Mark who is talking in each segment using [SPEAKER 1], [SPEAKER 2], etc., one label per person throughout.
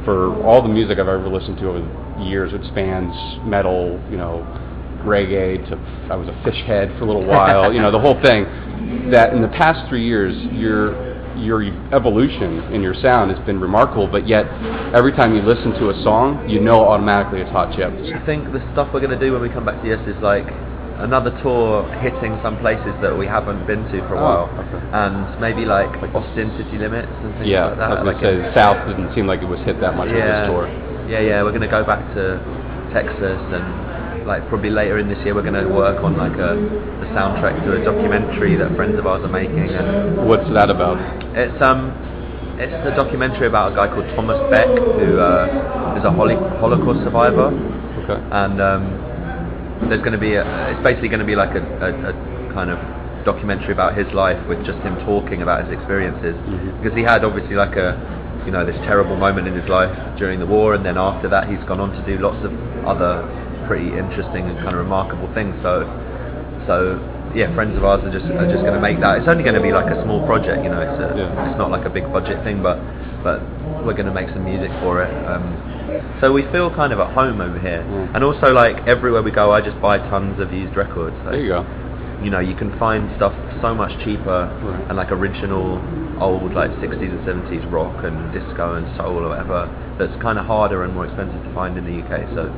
[SPEAKER 1] For all the music I've ever listened to over the years, it spans metal, reggae to I was a fish head for a little while, the whole thing. That in the past 3 years, your evolution in your sound has been remarkable, but yet every time you listen to a song, automatically it's Hot Chip.
[SPEAKER 2] I think the stuff we're going to do when we come back to Yes is like another tour hitting some places that we haven't been to for a while, and maybe like Austin City Limits and things like that.
[SPEAKER 1] I was going to say, South didn't seem like it was hit that much with this tour.
[SPEAKER 2] Yeah, we're going to go back to Texas, and like probably later in this year we're going to work on like the soundtrack to a documentary that friends of ours are making. And
[SPEAKER 1] what's that about?
[SPEAKER 2] It's a documentary about a guy called Thomas Beck, who is a Holocaust survivor.
[SPEAKER 1] Okay.
[SPEAKER 2] And there's going to be it's basically going to be like a kind of documentary about his life with just him talking about his experiences, because he had obviously like this terrible moment in his life during the war, and then after that he's gone on to do lots of other pretty interesting and kind of remarkable things. So yeah, friends of ours are just going to make that. It's only going to be like a small project, it's not like a big budget thing, but we're going to make some music for it. So we feel kind of at home over here, and also like everywhere we go, I just buy tons of used records. Like,
[SPEAKER 1] there you go.
[SPEAKER 2] You can find stuff so much cheaper and like original old like 60s and 70s rock and disco and soul or whatever that's kind of harder and more expensive to find in the UK. So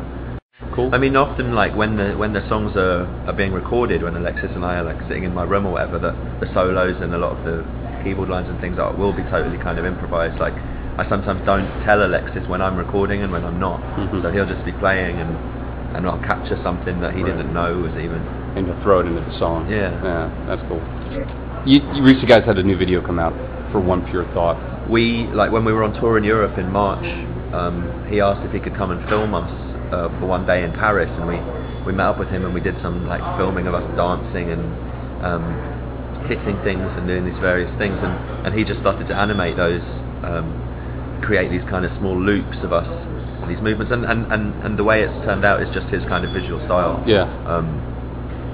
[SPEAKER 1] cool.
[SPEAKER 2] I mean, often like when the songs are being recorded, when Alexis and I are like sitting in my room or whatever, the solos and a lot of the keyboard lines and things will be totally kind of improvised. Like I sometimes don't tell Alexis when I'm recording and when I'm not, so he'll just be playing and I'll capture something that he didn't know was even.
[SPEAKER 1] And you'll throw it into the song.
[SPEAKER 2] Yeah,
[SPEAKER 1] that's cool. You recently guys had a new video come out for One Pure Thought.
[SPEAKER 2] We when we were on tour in Europe in March, he asked if he could come and film us for one day in Paris, and we met up with him and we did some like filming of us dancing and hitting things and doing these various things, and he just started to animate those. Create these kind of small loops of us, these movements, and the way it's turned out is just his kind of visual style.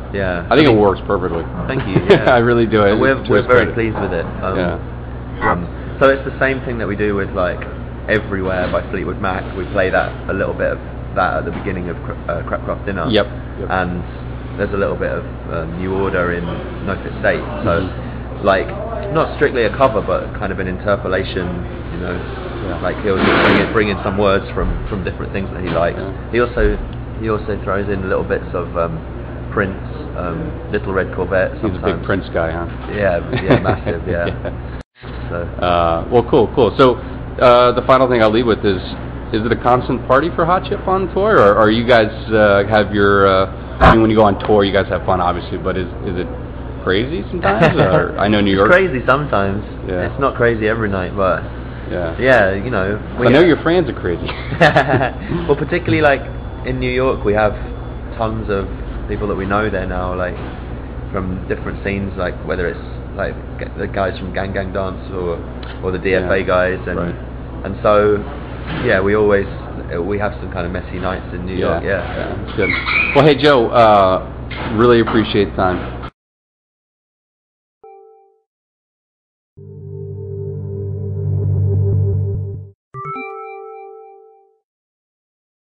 [SPEAKER 2] I
[SPEAKER 1] think it works perfectly.
[SPEAKER 2] Thank you. Yeah.
[SPEAKER 1] I really do.
[SPEAKER 2] We're very pleased with it. So it's the same thing that we do with like Everywhere by Fleetwood Mac. We play that a little bit of that at the beginning of Crap Craft Dinner.
[SPEAKER 1] Yep.
[SPEAKER 2] And there's a little bit of New Order in No Fit State. So like not strictly a cover, but kind of an interpolation. Like he'll just bring in some words from different things that he likes. He also throws in little bits of Prince, Little Red Corvette. Sometimes.
[SPEAKER 1] He's a big Prince guy, huh?
[SPEAKER 2] Yeah, massive. So.
[SPEAKER 1] Well, cool. So the final thing I'll leave with is it a constant party for Hot Chip on tour, or you guys have your? I mean, when you go on tour, you guys have fun, obviously, but is it crazy sometimes? Or, I know New York.
[SPEAKER 2] It's crazy sometimes. Yeah. It's not crazy every night, but. Yeah,
[SPEAKER 1] I know your fans are crazy.
[SPEAKER 2] Well, particularly like in New York, we have tons of people that we know there now, like from different scenes, like whether it's like the guys from Gang Gang Dance or the DFA guys, and so we have some kind of messy nights in New York. Yeah,
[SPEAKER 1] that's good. Well, hey Joe, really appreciate the time.